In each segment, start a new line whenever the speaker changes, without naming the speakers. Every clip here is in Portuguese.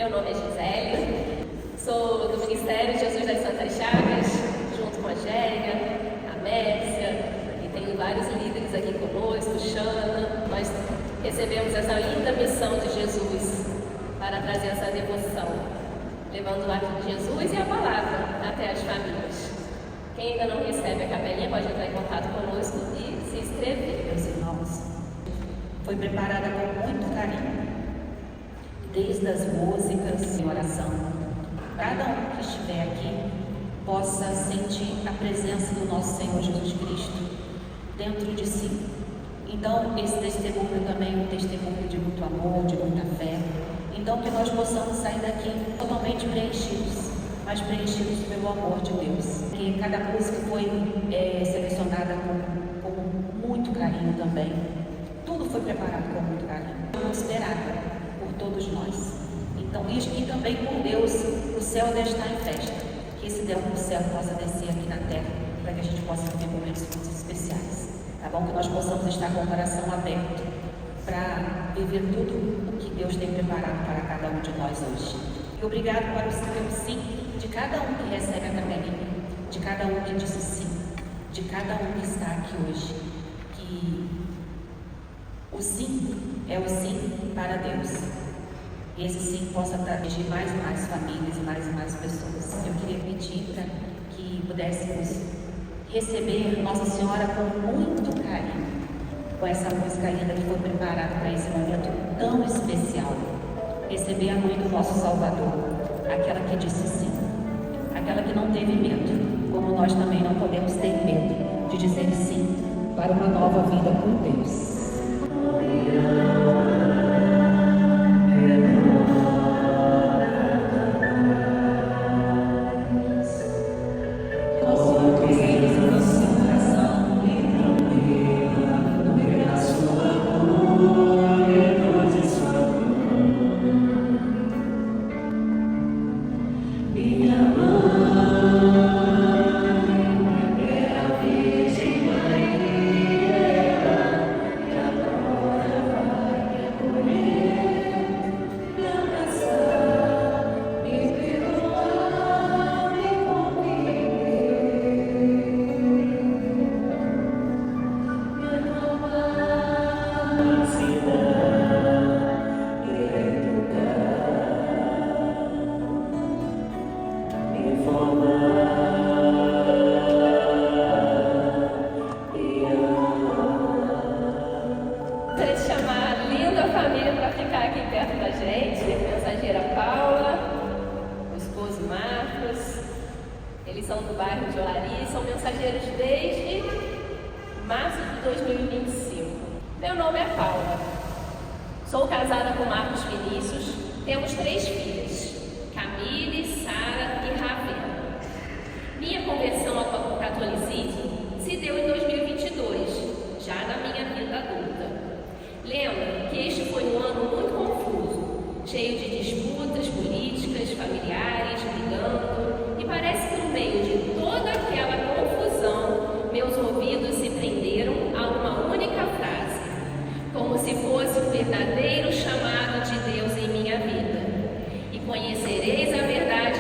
Meu nome é Gisele, sou do Ministério Jesus das Santas Chagas, junto com a Géia, a Mércia, e tenho vários líderes aqui conosco, Xana. Nós recebemos essa linda missão de Jesus para trazer essa devoção, levando o ato de Jesus e a palavra até as famílias. Quem ainda não recebe a capelinha pode entrar em contato conosco e se inscrever.
Meus irmãos, foi preparada com muito carinho, desde as músicas e oração. Cada um que estiver aqui possa sentir a presença do nosso Senhor Jesus Cristo dentro de si. Então, esse testemunho também é um testemunho de muito amor, de muita fé. Então, que nós possamos sair daqui totalmente preenchidos, mas preenchidos pelo amor de Deus. Que cada música foi selecionada com muito carinho também. Tudo foi preparado com muito carinho. Esperada por todos nós. Então, isso e também por Deus, o céu deve estar em festa. Que esse Deus do céu possa descer aqui na terra, para que a gente possa viver momentos muito especiais. Tá bom? Que nós possamos estar com o coração aberto para viver tudo o que Deus tem preparado para cada um de nós hoje. E obrigado para o sim de cada um que recebe a capelinha, de cada um que disse sim, de cada um que está aqui hoje. Que o sim é o sim para Deus. E esse sim possa atingir mais e mais famílias e mais pessoas. Eu queria pedir para que pudéssemos receber Nossa Senhora com muito carinho, com essa música linda que foi preparada para esse momento tão especial. Receber a mãe do nosso Salvador, aquela que disse sim, aquela que não teve medo, como nós também não podemos ter medo de dizer sim para uma nova vida com Deus.
Eles são do bairro de Olari, são mensageiros desde março de 2025. Meu nome é Paula, sou casada com Marcos Vinícius, temos 3 filhas, Camille, Sara e Ravena. Minha conversão ao catolicismo se deu em 2022, já na minha vida adulta. Lembro que este foi um ano muito confuso, cheio de disputas políticas, familiares, brigando, e parece que no meio de toda aquela confusão, meus ouvidos se prenderam a uma única frase, como se fosse o verdadeiro chamado de Deus em minha vida. E conhecereis a verdade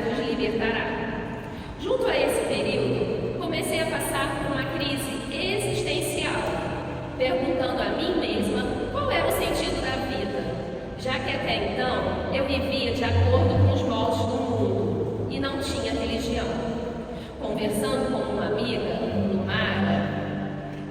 vos libertará. Junto a esse período, comecei a passar por uma crise existencial, perguntando a mim mesma qual era o sentido da vida, já que até então eu vivia de acordo com os moldes do mundo e não tinha religião. Conversando com uma amiga, Lumara,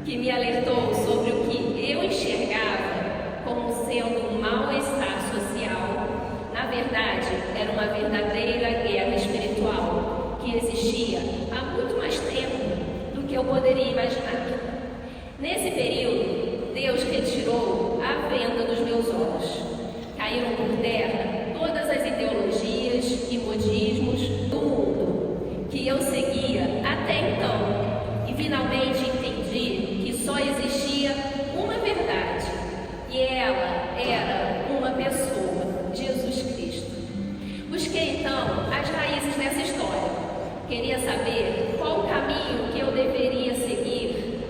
que me alertou sobre o que eu enxergava como sendo um mal-estar social, na verdade era uma verdadeira guerra espiritual que existia há muito mais tempo do que eu poderia imaginar. Nesse período, Deus retirou a venda dos meus olhos. Caíram por terra todas as ideologias e modismos do mundo que eu seguia até então, e finalmente entendi que só existia uma verdade, e ela era uma pessoa, Jesus Cristo. Busquei então as raízes dessa história. Queria saber qual o caminho que eu deveria seguir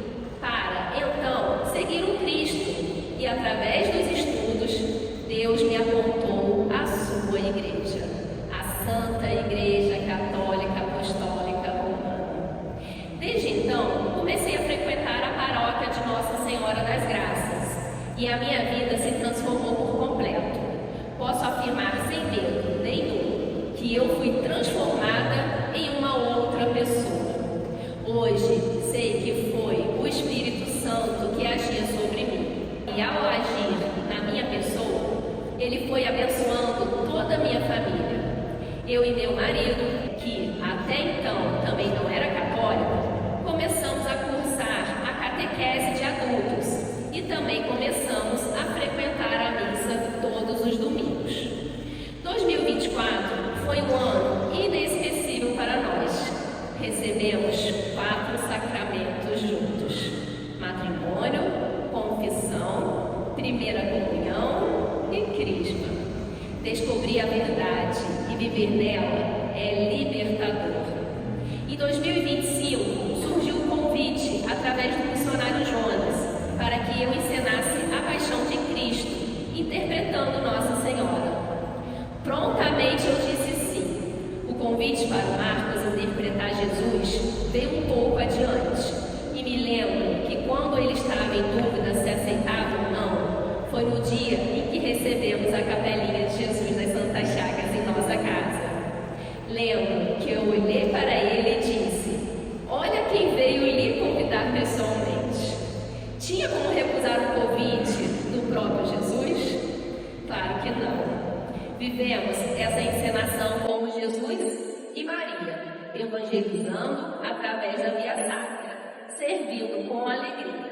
para então seguir o Cristo, e através dos estudos Deus me apontou a sua. Santa Igreja Católica Apostólica Romana. Desde então, comecei a frequentar a paróquia de Nossa Senhora das Graças e a minha vida se transformou por completo. Posso afirmar sem medo nenhum que eu fui transformada em uma outra pessoa. Hoje sei que foi o Espírito Santo que agia sobre mim. E ao agir na minha pessoa, ele foi abençoando toda a minha família. Eu e meu marido, que até então também não era católico, começamos a cursar a catequese de adultos e também começamos a frequentar a missa todos os domingos. 2024 foi um ano inesquecível para nós. Recebemos 4 sacramentos juntos: matrimônio, confissão, primeira comunhão e crisma. Descobrir a verdade e viver nela é libertador. Em 2025 surgiu o convite através do missionário Jonas para que eu encenasse a Paixão de Cristo, interpretando Nossa Senhora. Prontamente eu disse sim. O convite para o Marcos interpretar Jesus veio um pouco adiante. E me lembro que quando ele estava em dúvida se aceitava ou não, foi no dia em que recebemos a capelinha de Jesus nas Santas Chagas em nossa casa. Lembro que eu olhei para ele e disse: olha quem veio lhe convidar pessoalmente. Tinha como recusar o convite do próprio Jesus? Claro que não. Vivemos essa encenação como Jesus e Maria, evangelizando através da Via Sacra, servindo com alegria.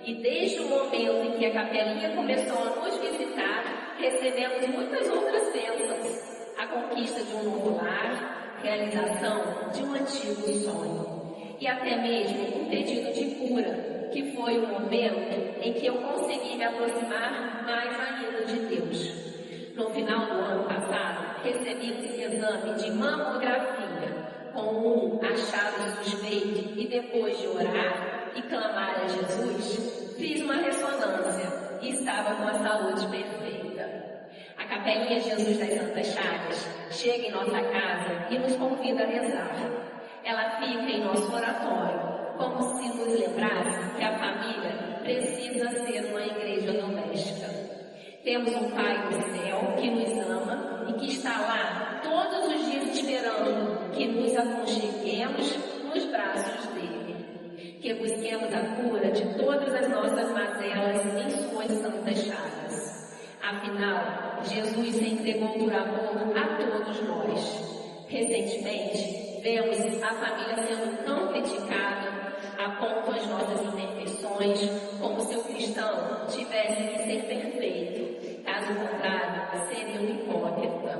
E desde o momento em que a capelinha começou a nos visitar, recebemos muitas outras bênçãos: a conquista de um novo lar, realização de um antigo sonho, e até mesmo um pedido de cura, que foi o momento em que eu consegui me aproximar mais ainda de Deus. No final do ano passado, recebi esse exame de mamografia, com um achado suspeito, e depois de orar e clamar a Jesus, fiz uma ressonância e estava com a saúde perfeita. A Capelinha Jesus das Santas Chagas chega em nossa casa e nos convida a rezar. Ela fica em nosso oratório, como se nos lembrasse que a família precisa ser uma igreja doméstica. Temos um Pai do céu que nos ama e que está lá todos os dias esperando que nos aconcheguemos nos braços dele, que busquemos a cura de todas as nossas mazelas em suas santas chagas. Afinal, Jesus se entregou por amor a todos nós. Recentemente, vemos a família sendo tão criticada, apontam as nossas imperfeições, como se o cristão tivesse que ser perfeito. Caso contrário, seria um hipócrita.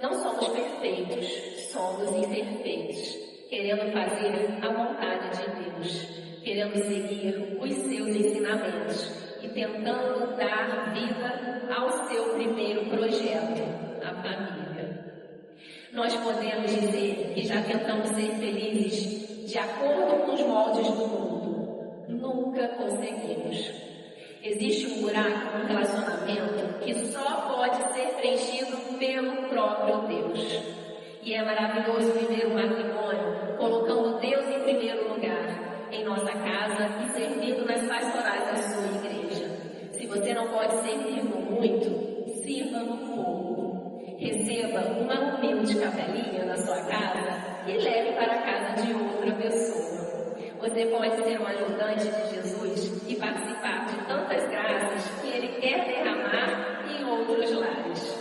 Não somos perfeitos, somos imperfeitos, querendo fazer a vontade de Deus, querendo seguir os seus ensinamentos e tentando dar vida ao seu primeiro projeto, a família. Nós podemos dizer que já tentamos ser felizes de acordo com os moldes do mundo. Nunca conseguimos. Existe um buraco no relacionamento que só pode ser preenchido pelo próprio Deus. E é maravilhoso viver um matrimônio colocando Deus em primeiro lugar em nossa casa e servindo nas pastorais da sua igreja. Se você não pode servir no muito, sirva no pouco. Receba uma humilde capelinha na sua casa e leve para a casa de outra pessoa. Você pode ser um ajudante de Jesus e participar de tantas graças que Ele quer derramar em outros lares.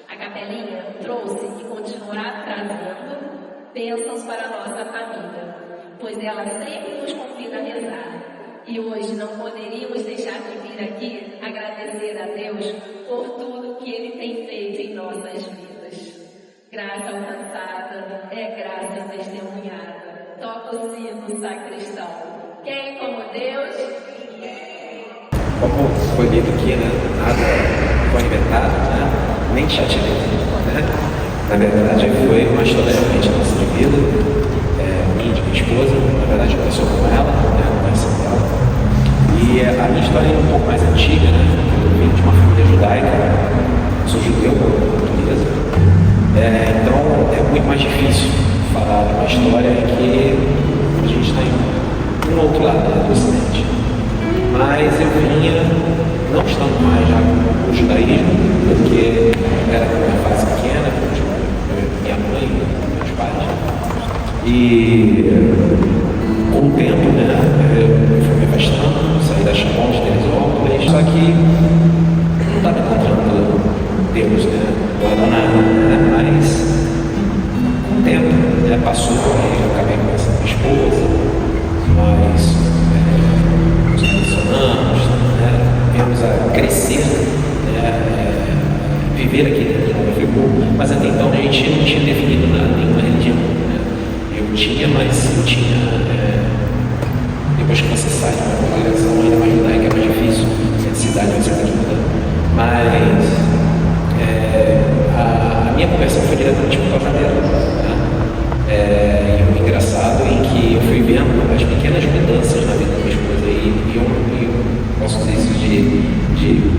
A capelinha trouxe e continuará trazendo bênçãos para a nossa família, pois ela sempre nos convida a rezar. E hoje não poderíamos deixar de vir aqui agradecer a Deus por tudo que Ele tem feito em nossas vidas. Graça alcançada é graça testemunhada. Toca o sino, sacristão. Quem como Deus?
Como foi dito aqui, né? Nada foi inventado, né? Nem chateamento, né? Na verdade, foi uma história realmente nossa de vida, minha e de minha esposa. Na verdade, começou com ela, né? Conheci dela. E a minha história é um pouco mais antiga, né? Eu vim de uma família judaica, sou judeu por natureza. Então, E com o tempo, né, eu fui me afastando, saí da Chapão de Teresópolis, só que não estava encontrando Deus, né, não era nada, né, mas com o tempo, né, passou, eu acabei conhecendo minha esposa, nós nos relacionamos, né, viemos a crescer, né, viver aqui dentro de Nova Friburgo, mas até então a gente não tinha definido nada, nenhuma religião, né. Eu tinha, mas eu tinha, depois que você sai de uma congregação, ainda mais judaica, é mais difícil, a cidade você tem que mudar. Mas a minha conversão foi diretamente por causa dela. Né? E o engraçado é que eu fui vendo as pequenas mudanças na vida da minha esposa e eu posso dizer isso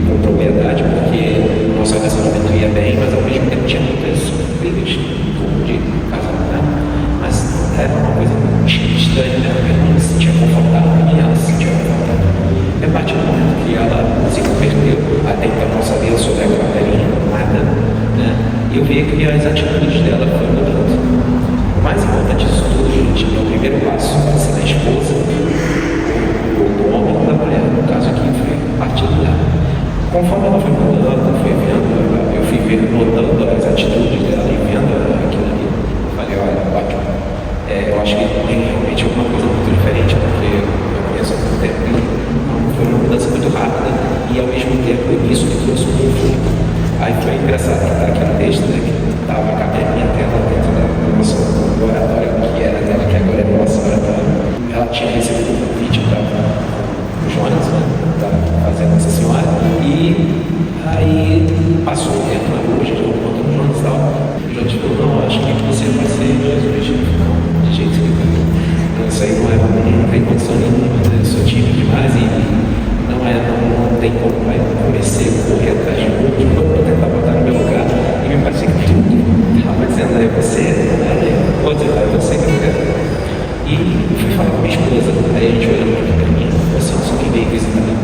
com propriedade, porque o nosso relacionamento ia bem, mas ao mesmo tempo tinha muitas brigas de casal, né? Mas era uma coisa muito estranha, né? Eu não me sentia confortável e ela se sentia confortável. E a partir do momento que ela se converteu, até então não sabia sobre a capelinha, nada, né? Eu vi que as atitudes dela foram mudando. O mais importante disso tudo, gente, é o primeiro passo, você da esposa, do homem ou da mulher. No caso aqui foi partido dela. Conforme ela foi mudando, eu fui notando as atitudes dela e vendo aquilo ali. Falei, olha, ótimo. Eu acho que tem realmente alguma coisa muito diferente, porque eu conheço há muito tempo e foi uma mudança muito rápida e ao mesmo tempo isso que trouxe um conflito. Aí foi engraçado que está aqui no texto, né, que estava a cadelinha dela dentro do nosso oratório, que era dela, que agora é nosso oratório. Ela tinha recebido um convite para o Jonas, né, para fazer a Nossa Senhora, e aí passou o tempo na rua, a gente encontrou o Jonas e tal. O Jonas falou, não, acho que você vai ser Jesus. Não, de jeito nenhum. Então, isso aí não tem condição nenhuma, né? Eu sou tímido demais e não tem como vai conhecer, correr atrás de outro, vou tentar botar no meu lugar. E me parece que tudo estava dizendo, é você, outro, é você que eu quero. E fui falar com minha esposa, aí a gente olhou para mim, você não só quem veio visitar.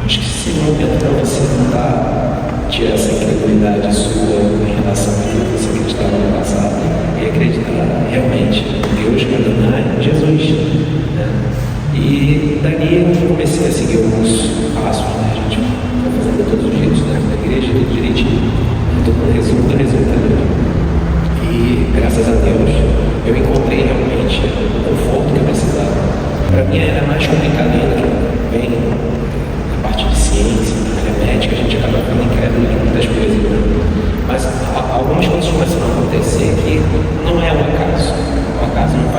Acho que se no momento para você tentar tirar essa incredulidade sua em relação a tudo que você acreditava no passado e acreditar realmente em Deus, Adonai, Jesus. Né? E dali eu comecei a seguir alguns passos, né? A gente foi fazendo todos os dias da igreja, tudo direitinho, tudo resultado. E graças a Deus eu encontrei realmente o conforto que eu precisava. Para mim era mais complicado ainda, que vem na parte de ciência, na área médica, a gente acaba ficando incrédulo em muitas coisas. Né? Mas algumas coisas começam a acontecer que não é um acaso. O acaso não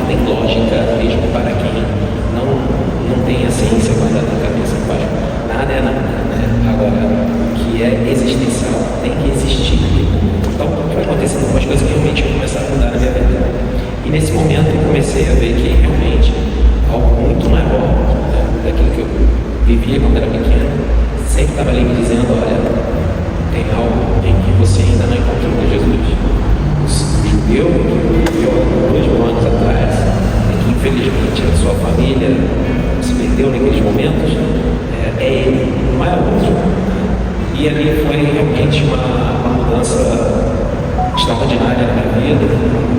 tem lógica mesmo para quem não tem a ciência guardada na cabeça. Não faz nada é nada. Né? Agora, o que é existencial tem que existir. Então, foi acontecendo algumas coisas que realmente começaram a mudar na minha vida. E nesse momento eu comecei a ver que realmente algo muito maior, né, daquilo que eu vivia quando era pequeno, sempre estava ali me dizendo, olha, tem algo em que você ainda não encontrou com Jesus. O judeu que viveu há 2000 anos atrás, e que infelizmente a sua família se perdeu naqueles momentos, é ele, não é outro. E ali foi realmente uma mudança extraordinária na minha vida.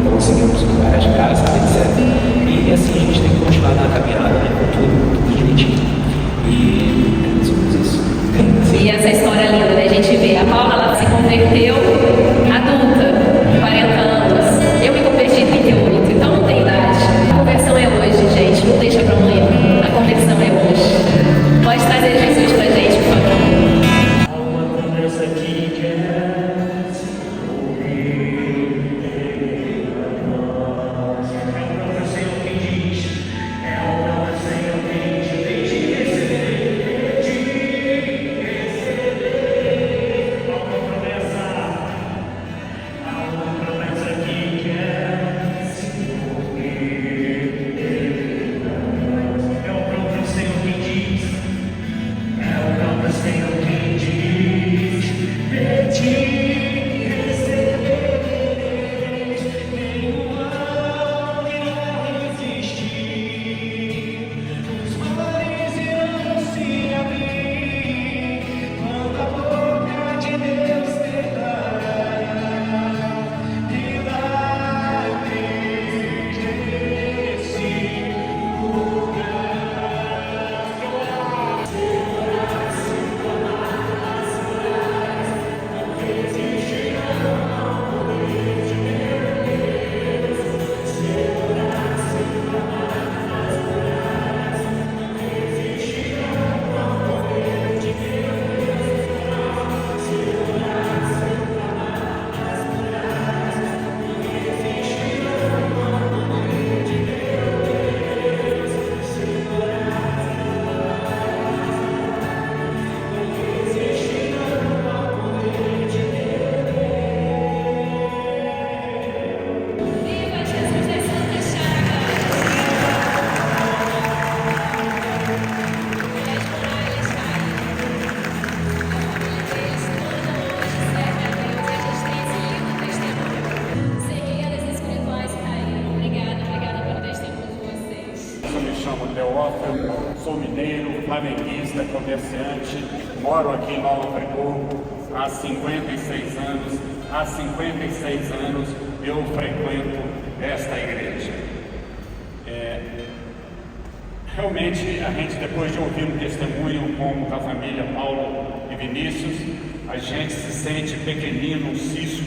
Conseguimos mudar de casa, etc. E assim a gente tem que continuar na caminhada, né, com tudo direitinho. E isso.
E essa história linda, né? A gente vê a Paula, ela se converteu adulta, 40 anos. Eu me converti em 38, então não tem idade. A conversão é hoje, gente. Não deixa pra amanhã. A conversão é hoje. Pode trazer Jesus pra gente, por favor.
Há uma promessa que quer se cumprir em nós. É o Senhor quem diz, é o Senhor quem te tem de receber, Há uma promessa
flamenguista, comerciante, moro aqui em Nova Friburgo há 56 anos. Há 56 anos eu frequento esta igreja. Realmente, a gente, depois de ouvir um testemunho como da família Paulo e Vinícius, a gente se sente pequenino, um cisco,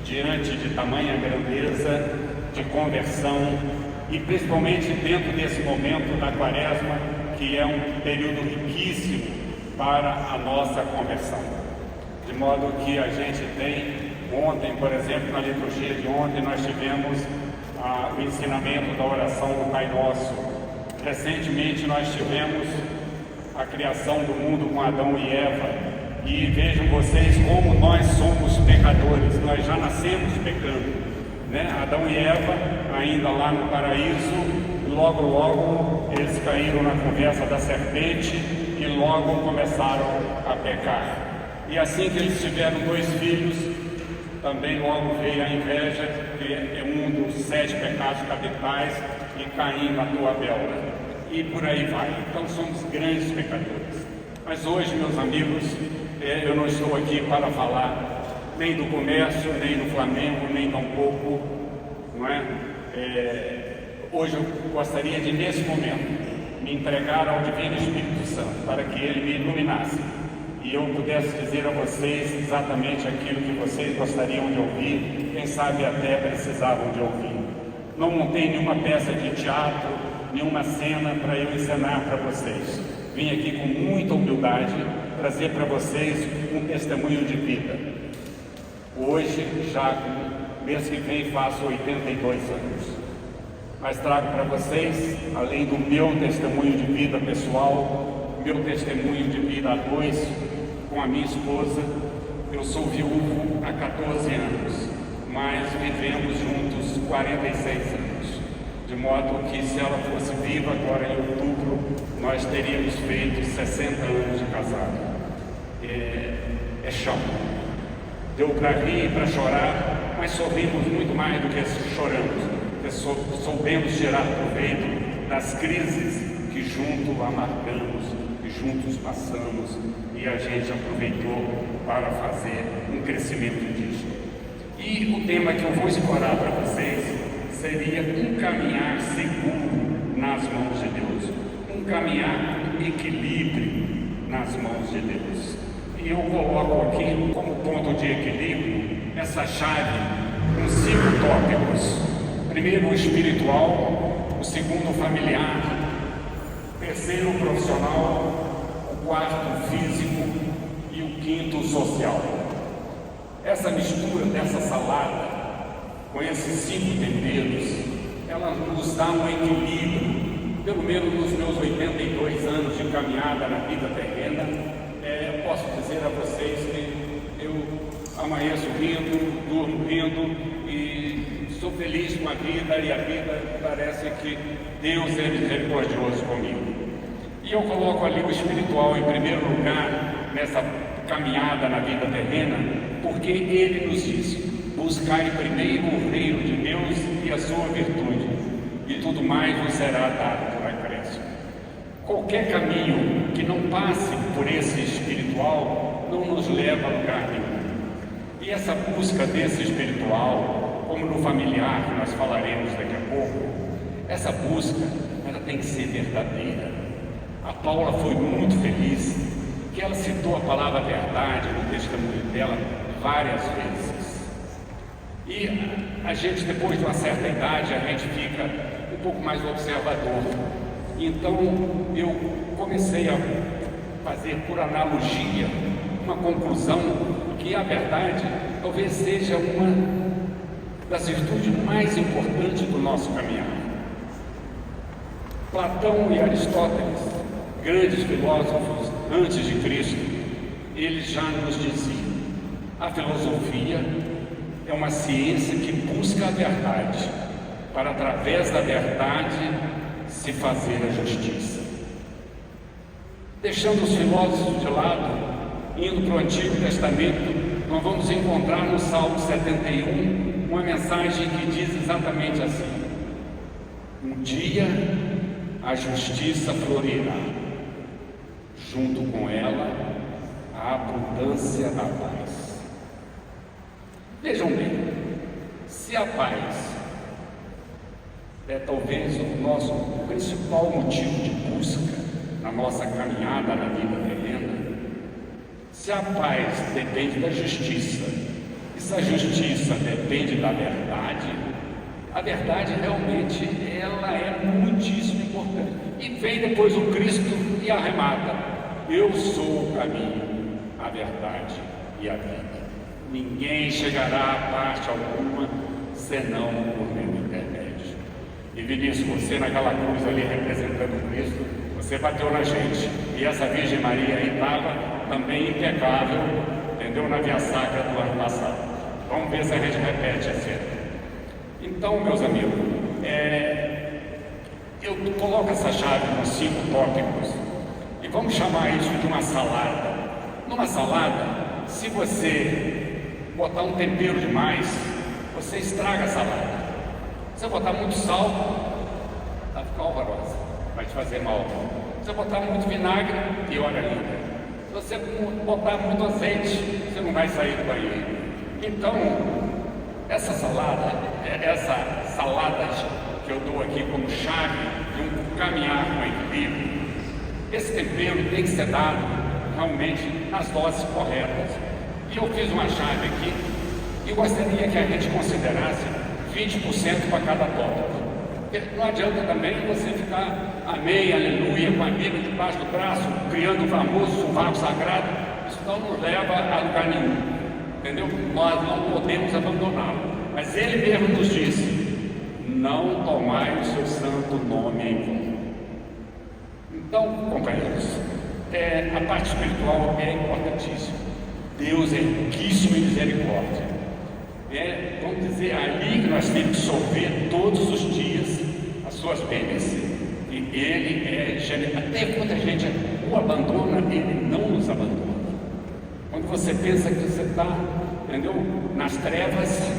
diante de tamanha grandeza de conversão, e principalmente dentro desse momento da Quaresma, que é um período riquíssimo para a nossa conversão. De modo que a gente tem, ontem, por exemplo, na liturgia de ontem, nós tivemos o ensinamento da oração do Pai Nosso. Recentemente nós tivemos a criação do mundo com Adão e Eva, e vejam vocês como nós somos pecadores, nós já nascemos pecando, né? Adão e Eva, ainda lá no paraíso, logo eles caíram na conversa da serpente e logo começaram a pecar. E assim que eles tiveram 2 filhos, também logo veio a inveja, que é um dos 7 pecados capitais, e Caim matou Abel, e por aí vai. Então somos grandes pecadores. Mas hoje, meus amigos, eu não estou aqui para falar nem do comércio, nem do Flamengo, nem tampouco, não é? Hoje eu gostaria de, nesse momento, me entregar ao Divino Espírito Santo, para que ele me iluminasse e eu pudesse dizer a vocês exatamente aquilo que vocês gostariam de ouvir, quem sabe até precisavam de ouvir. Não montei nenhuma peça de teatro, nenhuma cena para eu encenar para vocês. Vim aqui com muita humildade trazer para vocês um testemunho de vida. Hoje, já mês que vem, faço 82 anos. Mas trago para vocês, além do meu testemunho de vida pessoal, meu testemunho de vida a 2, com a minha esposa. Eu sou viúvo há 14 anos. Mas vivemos juntos 46 anos, de modo que se ela fosse viva agora em outubro, nós teríamos feito 60 anos de casado. É chão. Deu para rir e para chorar, mas sorrimos muito mais do que choramos, porque soubemos tirar proveito das crises que juntos amargamos, que juntos passamos, e a gente aproveitou para fazer um crescimento disso. E o tema que eu vou explorar para vocês seria um caminhar seguro nas mãos de Deus, um caminhar com equilíbrio nas mãos de Deus. E eu coloco aqui como ponto de equilíbrio essa chave com 5 tópicos. Primeiro, o espiritual, o segundo, o familiar, o terceiro, o profissional, o quarto, o físico e o quinto, o social. Essa mistura dessa salada, com esses 5 temperos, ela nos dá um equilíbrio. Pelo menos nos meus 82 anos de caminhada na vida terrena, posso dizer a vocês que eu amanheço rindo, durmo rindo e sou feliz com a vida, e a vida parece que Deus é misericordioso comigo. E eu coloco ali o espiritual em primeiro lugar nessa caminhada na vida terrena, porque Ele nos diz: buscai primeiro o reino de Deus e a sua virtude, e tudo mais vos será dado por acréscimo. Qualquer caminho que não passe por esse espiritual não nos leva a lugar nenhum. E essa busca desse espiritual, como no familiar, que nós falaremos daqui a pouco, essa busca, ela tem que ser verdadeira. A Paula foi muito feliz que ela citou a palavra verdade no testemunho dela várias vezes. E a gente, depois de uma certa idade, a gente fica um pouco mais observador. Então eu comecei a fazer por analogia uma conclusão que a verdade talvez seja uma das virtudes mais importantes do nosso caminhar. Platão e Aristóteles, grandes filósofos antes de Cristo, eles já nos diziam: a filosofia é uma ciência que busca a verdade, para através da verdade se fazer a justiça. Deixando os filósofos de lado, indo para o Antigo Testamento, nós vamos encontrar no Salmo 71 uma mensagem que diz exatamente assim: um dia a justiça florirá, junto com ela, a abundância da paz. Vejam bem, se a paz é talvez o nosso principal motivo de busca na nossa caminhada na vida terrena, se a paz depende da justiça, e se a justiça depende da verdade, a verdade realmente ela é muitíssimo importante. E vem depois o Cristo e arremata: eu sou o caminho, a verdade e a vida. Ninguém chegará a parte alguma senão por meu intermédio. E Vinícius, você naquela cruz ali representando o Cristo, você bateu na gente. E essa Virgem Maria aí estava também impecável, entendeu? Na Via Sacra do ano passado. Vamos ver se a gente repete a cena. Então, meus amigos, eu coloco essa chave nos 5 tópicos e vamos chamar isso de uma salada. Numa salada, se você botar um tempero demais, você estraga a salada. Se você botar muito sal, vai ficar horrorosa, vai te fazer mal. Se você botar muito vinagre, pior ainda. Se você botar muito azeite, você não vai sair do banheiro. Então, essas saladas que eu dou aqui como chave de um caminhar com equilíbrio, esse tempero tem que ser dado realmente nas doses corretas. E eu fiz uma chave aqui e gostaria que a gente considerasse 20% para cada tópico. Porque não adianta também você ficar amém, aleluia, com a Bíblia debaixo do braço, criando o famoso sovaco sagrado. Isso não nos leva a lugar nenhum, entendeu? Nós não podemos abandoná-lo. Mas ele mesmo nos disse: não tomai o seu santo nome em vão. Então, companheiros, a parte espiritual é importantíssima. Deus é riquíssimo em misericórdia. Vamos dizer, ali que nós temos que sorver todos os dias as suas bênçãos. E ele até quando a gente o abandona, ele não nos abandona. Quando você pensa que você está, entendeu, nas trevas,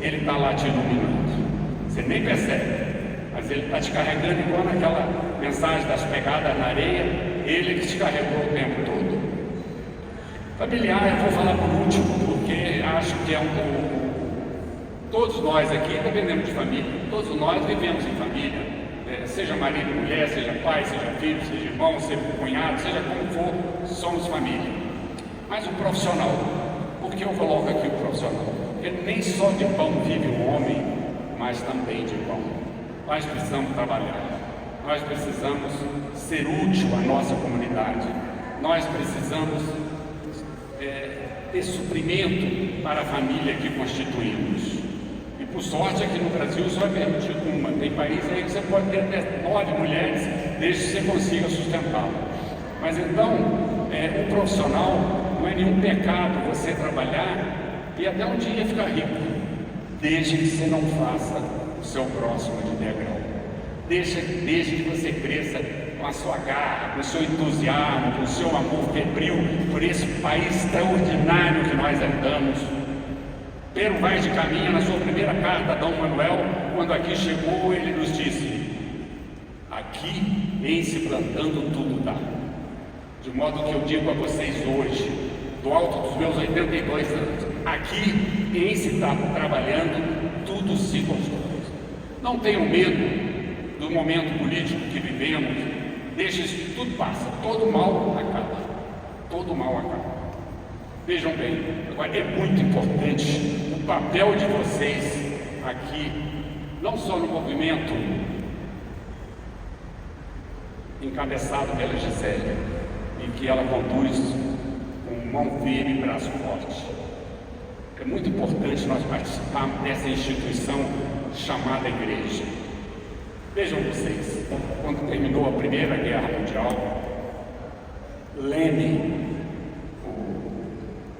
ele está lá te iluminando. Você nem percebe, mas ele está te carregando igual naquela mensagem das pegadas na areia, ele que te carregou o tempo todo. Familiar, eu vou falar por último, porque acho que todos nós aqui dependemos de família, todos nós vivemos em família, seja marido, mulher, seja pai, seja filho, seja irmão, seja cunhado, seja como for, somos família. Mas o profissional, por que eu coloco aqui o profissional? Porque nem só de pão vive o homem, mas também de pão. Nós precisamos trabalhar, nós precisamos ser útil à nossa comunidade, nós precisamos ter suprimento para a família que constituímos. E por sorte aqui no Brasil só é permitido uma. Tem países aí que você pode ter até 9 mulheres, desde que você consiga sustentá-la. Mas então, o profissional não é nenhum pecado você trabalhar e até um dia ficar rico, desde que você não faça o seu próximo de degrau. Desde que você cresça com a sua garra, com o seu entusiasmo, com o seu amor febril por esse país extraordinário que nós herdamos. Pedro Vaz de Caminha, na sua primeira carta a Dom Manuel, quando aqui chegou, ele nos disse: aqui em se plantando tudo dá. De modo que eu digo a vocês hoje, do alto dos meus 82 anos, aqui em se está trabalhando, tudo se constrói. Não tenham medo do momento político que vivemos, deixa isso, tudo passa, todo mal acaba, todo mal acaba. Vejam bem, agora é muito importante o papel de vocês aqui, não só no movimento encabeçado pela Gisele, em que ela conduz com mão firme e braço forte. É muito importante nós participarmos dessa instituição chamada Igreja. Vejam vocês, quando terminou a Primeira Guerra Mundial, Lenin,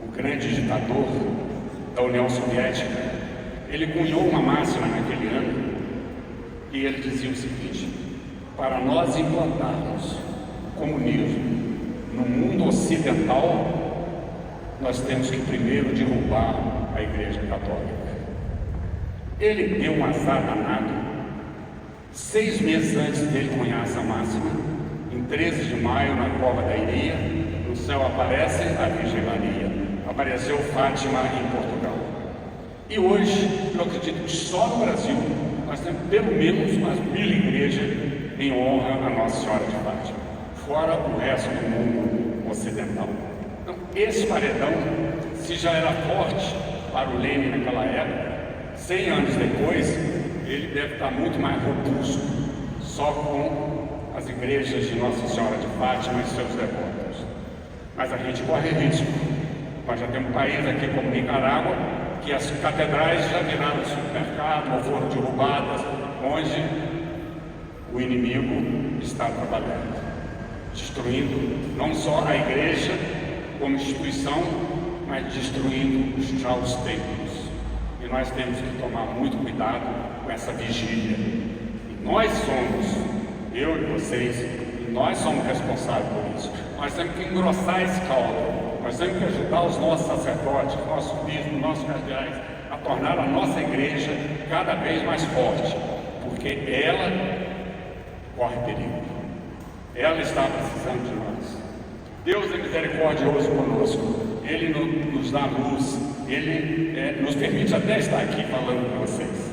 o grande ditador da União Soviética, ele cunhou uma máxima naquele ano e ele dizia o seguinte: para nós implantarmos o comunismo no mundo ocidental, nós temos que primeiro derrubar a Igreja Católica. Ele deu um azar danado. 6 meses antes dele cunhar essa máxima, Em 13 de maio, na Cova da Iria, no céu aparece a Virgem Maria. Apareceu Fátima em Portugal. E hoje, eu acredito que só no Brasil, nós temos pelo menos umas 1000 igrejas em honra a Nossa Senhora de Fátima, fora o resto do mundo ocidental. Então, esse paredão, se já era forte para o Leme naquela época, 100 anos depois, ele deve estar muito mais robusto, só com as igrejas de Nossa Senhora de Fátima e seus devotos. Mas a gente corre risco. Nós já temos um país aqui como Nicarágua, que as catedrais já viraram supermercado ou foram derrubadas, onde o inimigo está trabalhando, destruindo não só a igreja como instituição, mas destruindo já os templos. E nós temos que tomar muito cuidado com essa vigília. E nós somos, eu e vocês, e nós somos responsáveis por isso. Nós temos que engrossar esse caldo. Nós temos que ajudar os nossos sacerdotes, nossos bispos, nossos cardeais, a tornar a nossa igreja cada vez mais forte, porque ela corre perigo. Ela está precisando de nós. Deus é misericordioso conosco. Ele nos dá luz. Ele nos permite até estar aqui falando com vocês.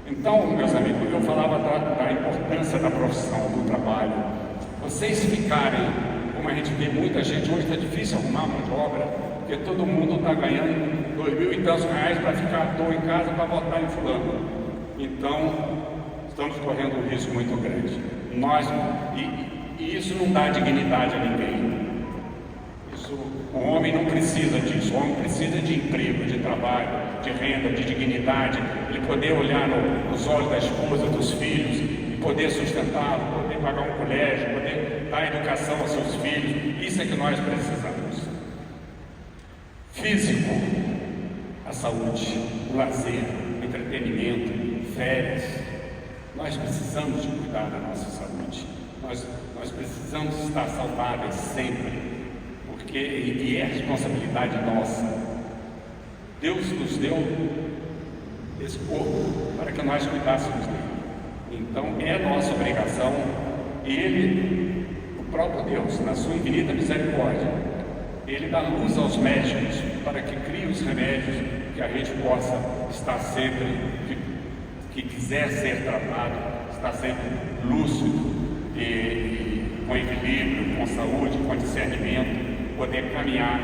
Então, meus amigos, eu falava da importância da profissão, do trabalho. Vocês ficarem, como a gente vê muita gente, hoje está difícil arrumar mão de obra, porque todo mundo está ganhando 2.000 e tantos reais para ficar à toa em casa para votar em fulano. Então, estamos correndo um risco muito grande. E isso não dá dignidade a ninguém. O homem não precisa disso. O homem precisa de emprego, de trabalho, de renda, de dignidade, ele poder olhar nos olhos da esposa, dos filhos, e poder sustentá-lo, poder pagar um colégio, poder dar educação aos seus filhos. Isso é que nós precisamos. Físico, a saúde, o lazer, o entretenimento, férias. Nós precisamos de cuidar da nossa saúde. Nós precisamos estar saudáveis sempre, porque é responsabilidade nossa. Deus nos deu esse corpo para que nós cuidássemos dele. Então é nossa obrigação. Ele, o próprio Deus, na sua infinita misericórdia, ele dá luz aos médicos para que criem os remédios, que a gente possa estar sempre, que quiser ser tratado, estar sempre lúcido e com equilíbrio, com saúde, com discernimento, poder caminhar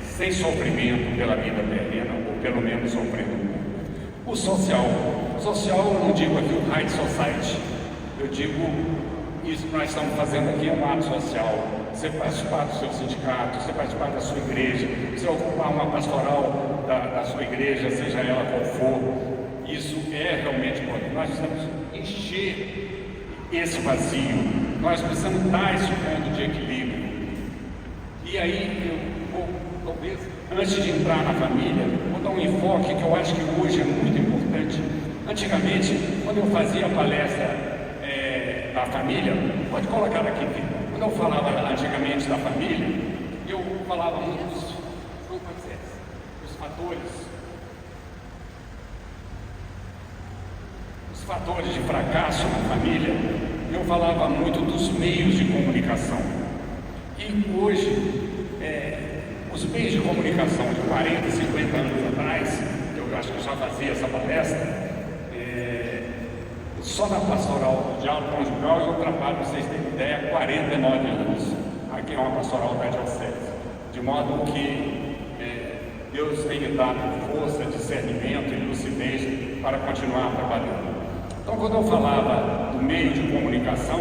sem sofrimento pela vida terrena, ou pelo menos sofrendo um pouco. O social eu não digo aqui o High Society, eu digo isso que nós estamos fazendo aqui é um ato social. Você participar do seu sindicato, você participar da sua igreja, você ocupar uma pastoral da sua igreja, seja ela qual for, isso é realmente importante. Nós precisamos encher esse vazio, nós precisamos dar esse ponto de equilíbrio. E aí eu vou, talvez, antes de entrar na família, vou dar um enfoque que eu acho que hoje é muito importante. Antigamente, quando eu fazia a palestra da família, pode colocar aqui, quando eu falava antigamente da família, eu falava muito dos fatores de fracasso na família, eu falava muito dos meios de comunicação. E hoje, os meios de comunicação de 40, 50 anos atrás, eu acho que eu já fazia essa palestra, só na pastoral do diálogo conjugal eu trabalho, para vocês terem ideia, há 49 anos. Aqui é uma pastoral da diocese. De modo que Deus tem me dado força, discernimento e lucidez para continuar trabalhando. Então, quando eu falava do meio de comunicação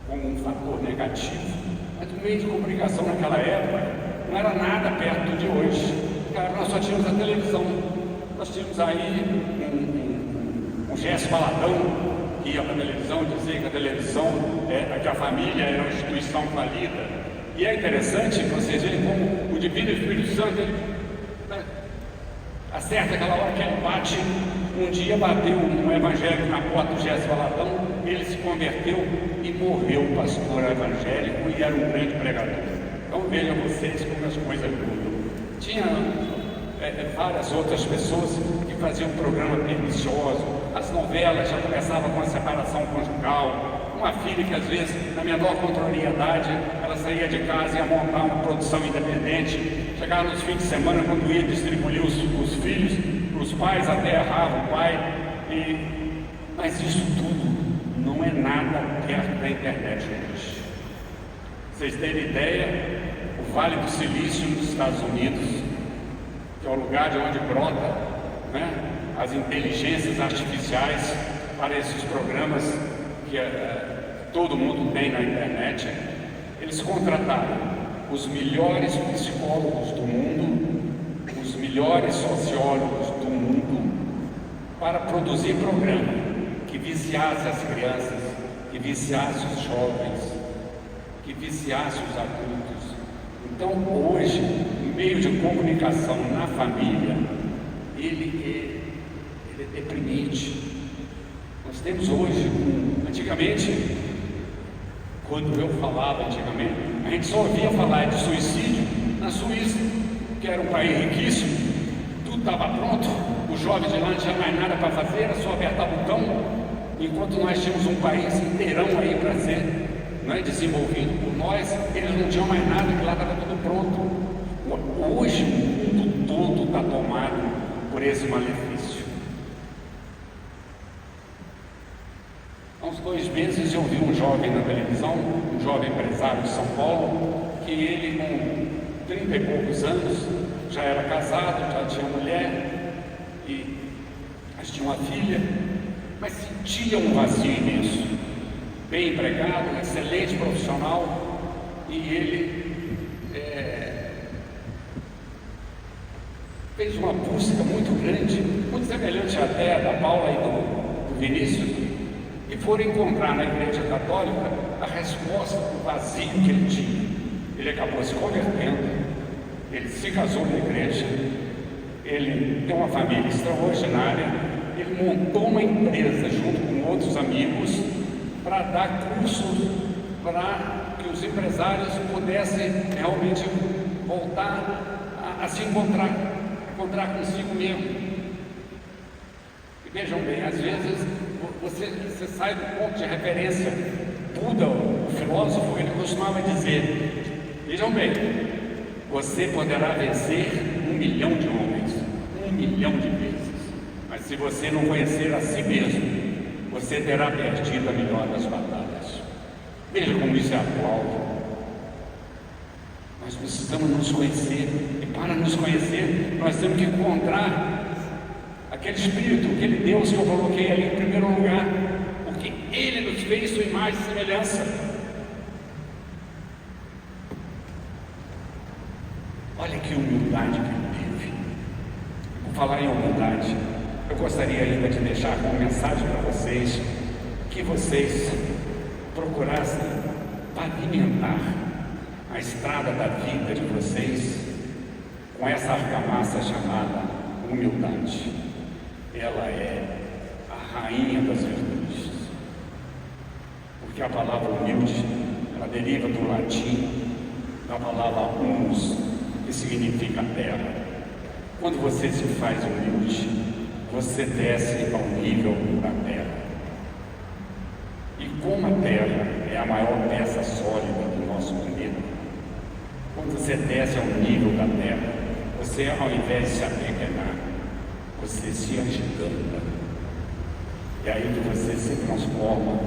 como um fator negativo, mas o meio de comunicação naquela época não era nada perto de hoje. Cara, nós só tínhamos a televisão. Nós tínhamos aí um Gesso Baladão que ia para a televisão dizer que a televisão, que a família era uma instituição falida. E é interessante vocês verem como o Divino Espírito Santo acerta aquela hora que ele bate. Um dia bateu um evangélico na porta do Gesso Baladão, ele se converteu e morreu pastor evangélico e era um grande pregador. Então vejam vocês como as coisas mudam. Tinha várias outras pessoas que faziam um programa pernicioso, as novelas já começavam com a separação conjugal, uma filha que às vezes, na menor contrariedade, ela saía de casa e ia montar uma produção independente, chegava nos fins de semana, quando ia distribuir os filhos, os pais até erravam o pai, mas isso tudo não é nada perto da internet hoje. Vocês terem ideia, o Vale do Silício nos Estados Unidos, que é o lugar de onde brota, né, as inteligências artificiais para esses programas que todo mundo tem na internet, eles contrataram os melhores psicólogos do mundo, os melhores sociólogos do mundo, para produzir programa que viciasse as crianças, que viciasse os jovens, que viciasse os adultos. Então, hoje, o meio de comunicação na família, ele é deprimente. Nós temos hoje, antigamente, quando eu falava antigamente, a gente só ouvia falar de suicídio na Suíça, que era um país riquíssimo, tudo estava pronto, o jovem de lá não tinha mais nada para fazer, era só apertar o botão, enquanto nós tínhamos um país inteirão aí para ser, né, desenvolvido por nós, eles não tinham mais nada, que lá estava tudo pronto. Hoje o mundo todo está tomado por esse malefício. Há uns 2 meses eu vi um jovem na televisão, um jovem empresário de São Paulo, que ele com 30 e poucos anos já era casado, já tinha mulher, e tinha uma filha, mas sentia um vazio imenso. Bem empregado, um excelente profissional, e ele fez uma busca muito grande, muito semelhante até da Paula e do Vinícius, e foram encontrar na Igreja Católica a resposta para o vazio que ele tinha. Ele acabou se convertendo, ele se casou na igreja, ele tem uma família extraordinária, ele montou uma empresa junto com outros amigos para dar cursos para que os empresários pudessem realmente voltar a se encontrar consigo mesmo. E vejam bem, às vezes você sai do ponto de referência. Buda, o filósofo, ele costumava dizer, vejam bem, você poderá vencer 1 milhão de homens, 1 milhão de vezes, mas se você não conhecer a si mesmo, você terá perdido a melhor das batalhas. Veja como isso é atual. Nós precisamos nos conhecer, e para nos conhecer, nós temos que encontrar aquele Espírito, aquele Deus que eu coloquei ali em primeiro lugar, porque Ele nos fez sua imagem e semelhança. Olha que humildade que ele teve. Por falar em humildade, eu gostaria ainda de deixar como mensagem para vocês que vocês procurassem pavimentar a estrada da vida de vocês com essa argamassa chamada humildade. Ela é a rainha das virtudes, porque a palavra humilde, ela deriva do latim da palavra humus, que significa terra. Quando você se faz humilde, você desce ao nível da terra. E como a terra é a maior peça sólida do nosso planeta, quando você desce ao nível da terra, você, ao invés de se apequenar, você se agiganta. E aí que você se transforma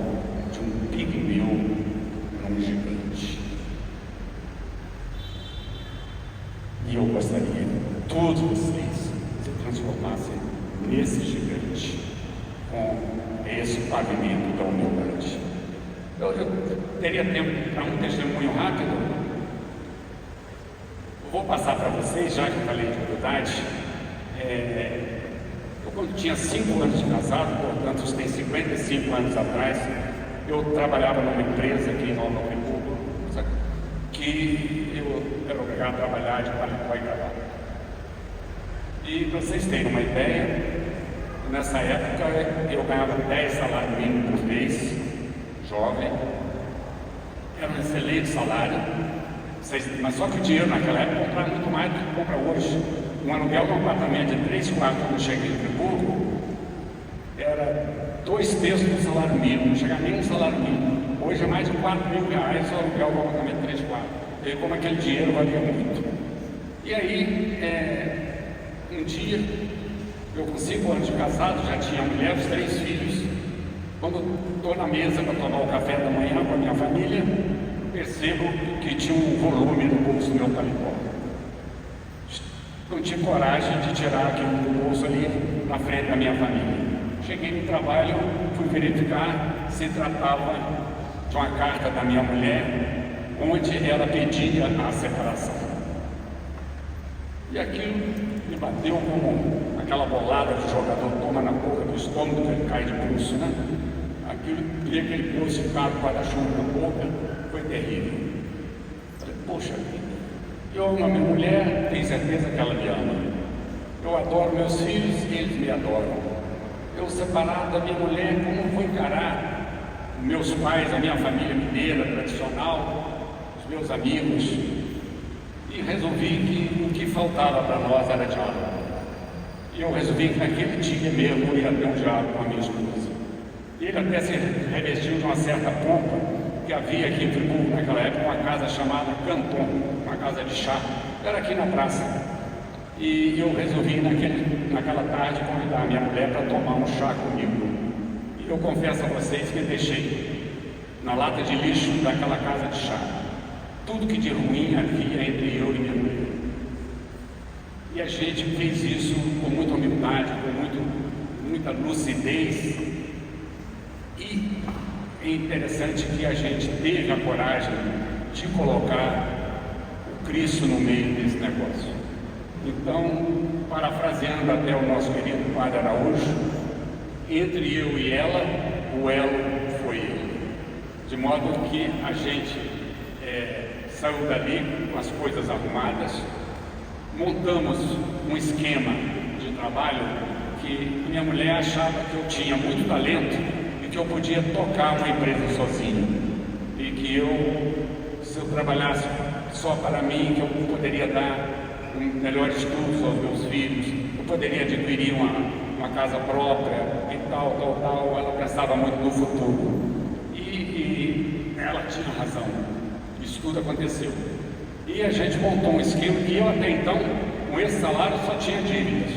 de um pigmeu num gigante. E eu gostaria que todos vocês se transformassem nesse gigante, com esse pavimento da humildade. Eu teria tempo para um testemunho rápido. Eu vou passar para vocês, já que eu falei de humildade. Eu, quando tinha 5 anos de casado, portanto, isso tem 55 anos atrás, eu trabalhava numa empresa aqui em Nova Friburgo, que eu era obrigado a trabalhar de paletó e gravata. E para vocês terem uma ideia, nessa época eu ganhava 10 salários mínimos por mês, jovem, era um excelente salário, mas só que o dinheiro naquela época comprava muito mais do que compra hoje. Um aluguel de um apartamento de 3 quartos quando eu cheguei em Friburgo era 2/3 do salário mínimo, não chegava nem no salário mínimo. Hoje é mais de R$4.000 o aluguel do apartamento 3 quartos. E como aquele dinheiro valia muito. E aí, um dia, eu com 5 anos de casado, já tinha mulher, os 3 filhos. Quando estou na mesa para tomar o café da manhã com a minha família, percebo que tinha um volume no bolso do meu paletó. Não tinha coragem de tirar aquele do bolso ali na frente da minha família. Cheguei no trabalho, fui verificar se tratava de uma carta da minha mulher, onde ela pedia a separação. E aquilo me bateu como aquela bolada que o jogador toma na boca do estômago, que ele cai de pulso, né? Aquilo, vi aquele pulso ficado com guarda-chuva na boca, foi terrível. Falei, poxa vida, eu amo a minha mulher, tenho certeza que ela me ama. Eu adoro meus filhos e eles me adoram. Eu separado da minha mulher, como vou encarar meus pais, a minha família mineira tradicional, os meus amigos? E resolvi que o que faltava para nós era diálogo. E eu resolvi que naquele dia mesmo eu ia ter um diálogo com a minha esposa. E ele até se revestiu de uma certa pompa, que havia aqui em Friburgo naquela época uma casa chamada Canton, uma casa de chá, era aqui na praça. E eu resolvi naquela tarde convidar a minha mulher para tomar um chá comigo. E eu confesso a vocês que deixei na lata de lixo daquela casa de chá tudo que de ruim havia entre eu e minha mulher. E a gente fez isso com muita humildade, com muita lucidez. E é interessante que a gente teve a coragem de colocar o Cristo no meio desse negócio. Então, parafraseando até o nosso querido Padre Araújo, entre eu e ela, o elo foi ele. De modo que a gente saiu dali com as coisas arrumadas, montamos um esquema de trabalho que minha mulher achava que eu tinha muito talento e que eu podia tocar uma empresa sozinho. E que se eu trabalhasse só para mim, que eu poderia dar melhores estudos aos meus filhos, eu poderia adquirir uma casa própria e tal. Ela pensava muito no futuro. E ela tinha razão. Isso tudo aconteceu. E a gente montou um esquema e eu até então, com esse salário, só tinha dívidas.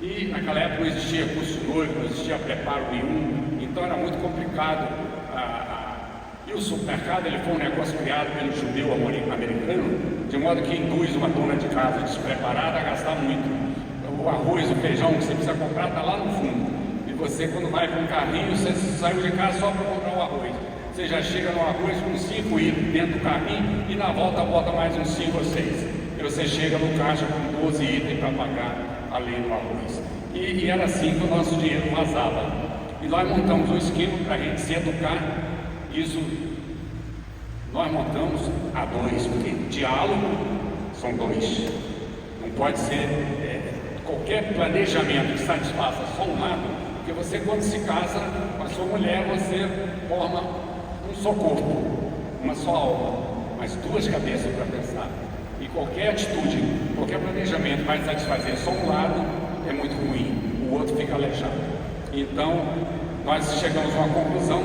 E naquela época não existia curso noivo, não existia preparo nenhum, então era muito complicado. E o supermercado ele foi um negócio criado pelo judeu americano, de modo que induz uma dona de casa despreparada a gastar muito. O arroz, o feijão que você precisa comprar está lá no fundo. E você, quando vai com um carrinho, você saiu de casa só para comprar o arroz. Você já chega no arroz com 5 itens dentro do carrinho e na volta bota mais uns 5 ou 6. E você chega no caixa com 12 itens para pagar além do arroz. E era assim que o nosso dinheiro vazava. E nós montamos um esquema para a gente se educar. Isso nós montamos a 2, porque diálogo são 2. Não pode ser qualquer planejamento que satisfaça só um lado, porque você quando se casa com a sua mulher, você forma um só corpo, uma só alma, mas 2 cabeças para pensar. E qualquer atitude, qualquer planejamento vai satisfazer só um lado é muito ruim, o outro fica aleijado. Então, nós chegamos a uma conclusão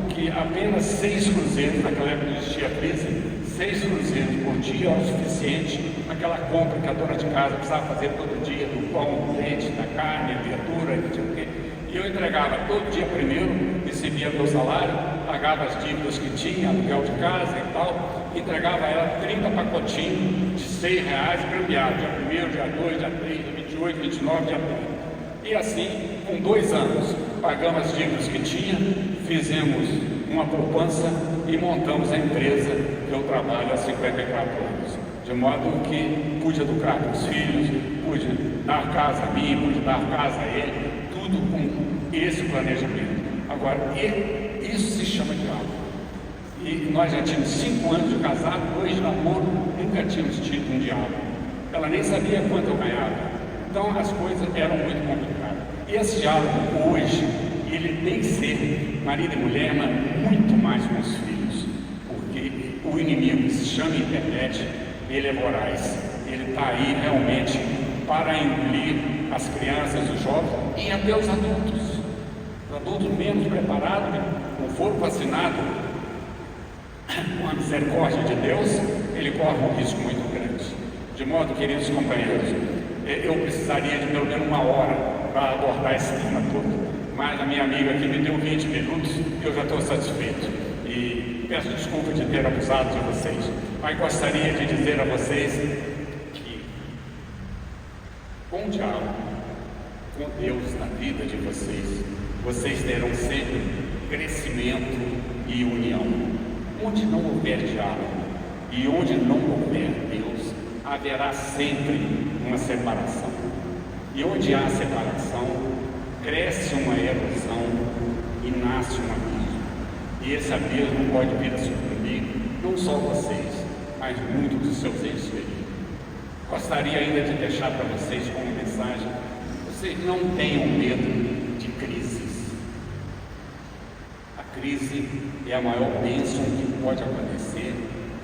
que apenas 6 cruzeiros, naquela época não existia crise, 6 cruzeiros por dia era o suficiente naquela compra que a dona de casa precisava fazer todo dia, do pão, do leite, da carne, da verdura, não sei o quê. E eu entregava todo dia primeiro, recebia meu salário, pagava as dívidas que tinha, aluguel de casa e tal, entregava ela 30 pacotinhos de R$6 cambiados, dia 1º, dia 2, dia 3, dia 28, 29, dia 30. E assim, com 2 anos, pagamos as dívidas que tinha, fizemos uma poupança e montamos a empresa que eu trabalho há 54 anos. De modo que pude educar meus filhos, pude dar casa a mim, pude dar casa a ele, tudo com esse planejamento. Agora, isso se chama diálogo. E nós já tínhamos 5 anos de casado, 2 de namoro, nunca tínhamos tido um diálogo. Ela nem sabia quanto eu ganhava. Então as coisas eram muito complicadas. E esse diálogo hoje, ele tem que ser marido e mulher, mas muito mais com os filhos. Porque o inimigo que se chama internet, ele é voraz. Ele está aí realmente para incluir as crianças, os jovens e até os adultos. Os adultos menos preparados, não foram vacinados com a misericórdia de Deus, ele corre um risco muito grande. De modo, queridos companheiros, eu precisaria de pelo menos 1 hora para abordar esse tema todo. Mas a minha amiga aqui me deu 20 minutos e eu já estou satisfeito. E peço desculpa de ter abusado de vocês. Mas gostaria de dizer a vocês que, com o diálogo, com Deus na vida de vocês, vocês terão sempre crescimento e união. Onde não houver diálogo e onde não houver Deus, haverá sempre uma separação. E onde há separação, cresce uma erosão e nasce um abismo. E esse abismo pode vir a suprimir não só vocês, mas muitos dos seus entes queridos. Gostaria ainda de deixar para vocês como mensagem: vocês não tenham medo de crises. A crise é a maior bênção que pode acontecer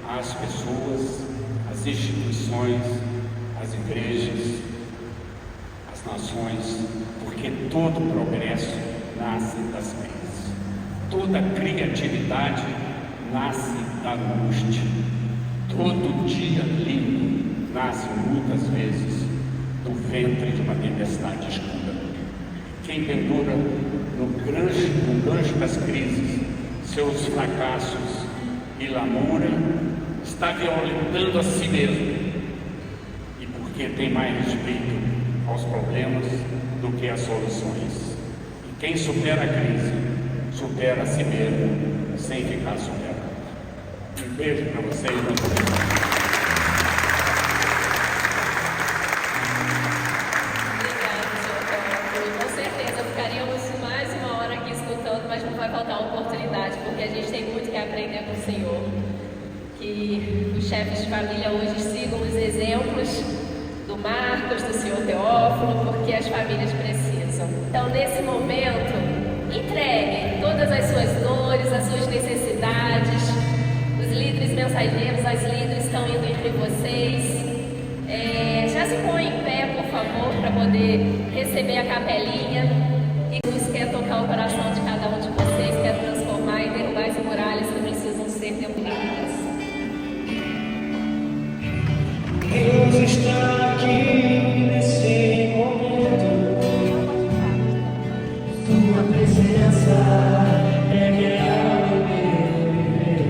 às pessoas, às instituições, às igrejas, às nações, porque todo progresso nasce das crises. Toda criatividade nasce da angústia. Todo dia lindo nasce muitas vezes do ventre de uma tempestade escura. Quem pendura no gancho das crises, seus fracassos e lamúria, está violentando a si mesmo. E porque tem mais respeito aos problemas do que às soluções. E quem supera a crise, supera a si mesmo, sem ficar superado. Um beijo para vocês. Muito obrigado.
Com certeza ficaríamos mais 1 hora aqui escutando, mas não vai faltar a oportunidade, porque a gente tem muito que aprender com o Senhor. Que os chefes de família hoje sigam os exemplos do Marcos, do Senhor Teófilo, porque as famílias precisam. Então, nesse momento, entregue todas as suas dores, as suas necessidades. Os líderes mensageiros, as líderes estão indo entre vocês. Já se põe em pé, por favor, para poder receber a capelinha. E Deus quer tocar o coração de cada um de vocês, quer transformar e derrubar as muralhas que precisam ser derrubadas.
Deus está aqui nesse momento. Tua presença é real em meu viver.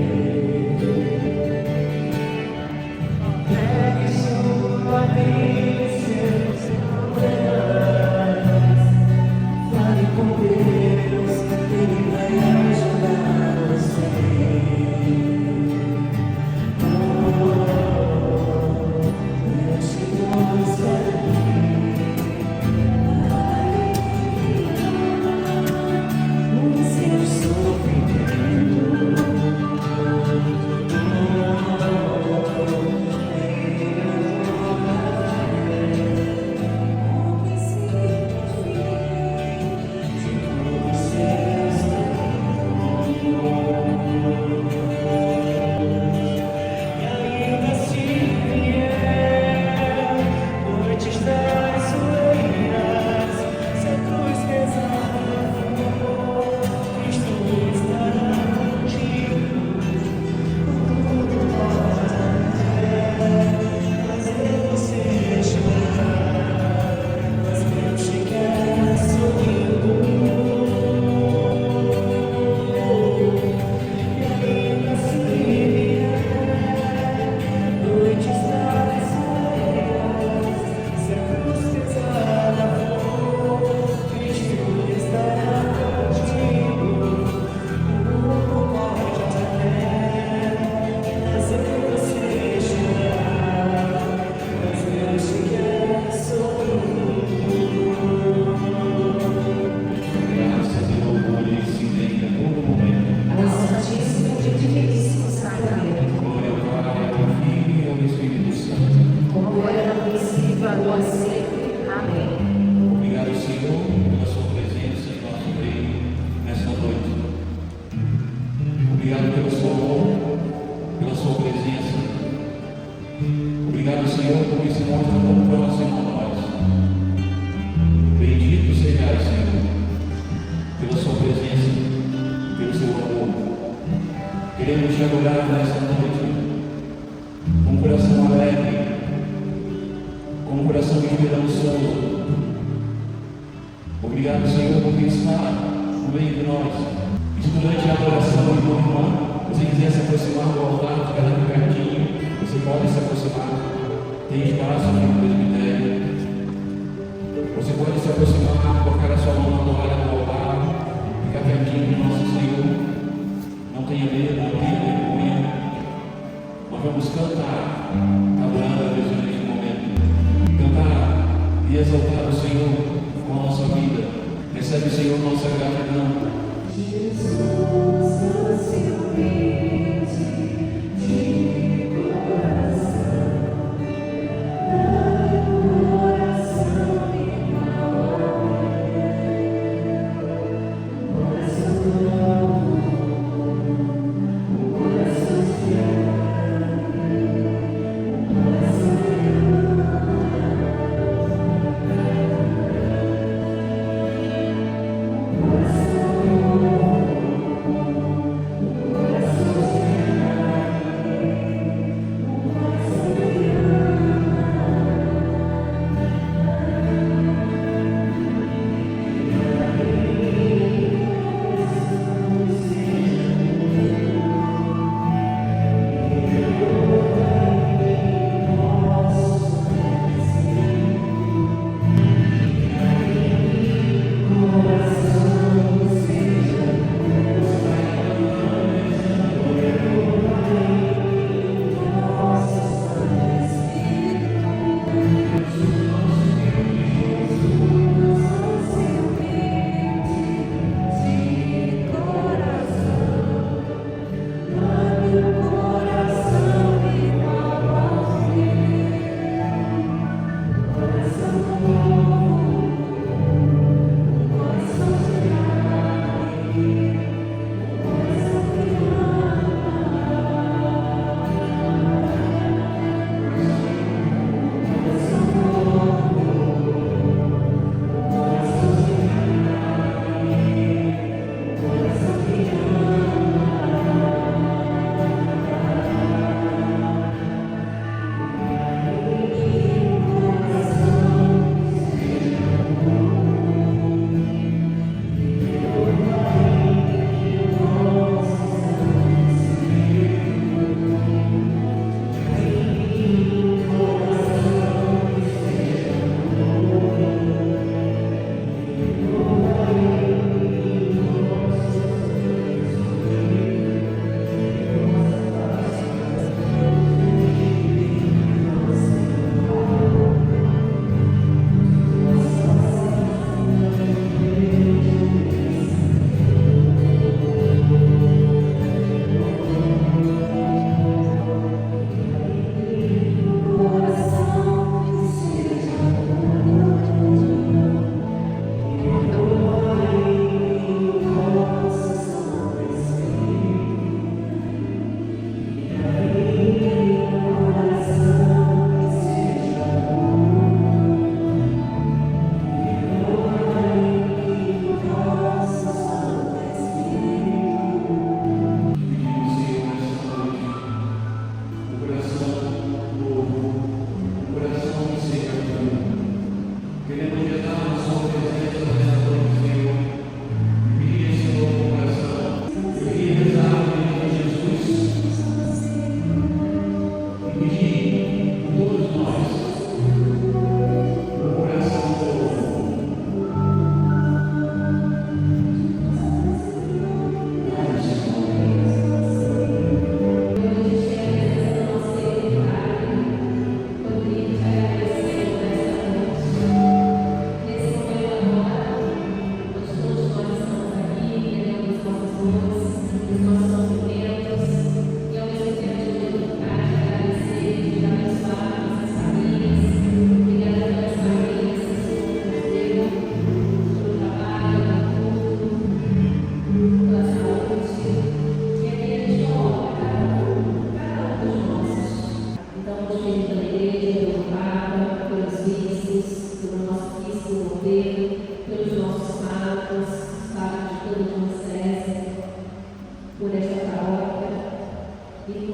Pegue sua vida e seus problemas. Fale com Deus, Ele vai ajudar você.
Obrigado, Senhor, pela sua presença em nosso meio nesta noite. Obrigado pelo seu amor, pela sua presença. Obrigado, Senhor, porque se mostra tão próximo a nós. orar nesta noite com um coração alegre, com um coração esperançoso. Obrigado, Senhor, porque está no meio de nós. E se durante a adoração, irmão, você quiser se aproximar do altar, ficar ali pertinho, você pode se aproximar. Tem espaço aqui no presbitério. Você pode se aproximar, colocar a sua mão na toalha do altar, ficar pertinho do nosso Senhor. Não tenha medo, não tenha vergonha. Nós vamos cantar, adorando a Deus neste momento. Cantar e exaltar o Senhor com a nossa vida. Recebe, Senhor, nossa gratidão. Jesus, facilmente de coração, dá o coração igual ao meu, coração novo, o coração fiel, o coração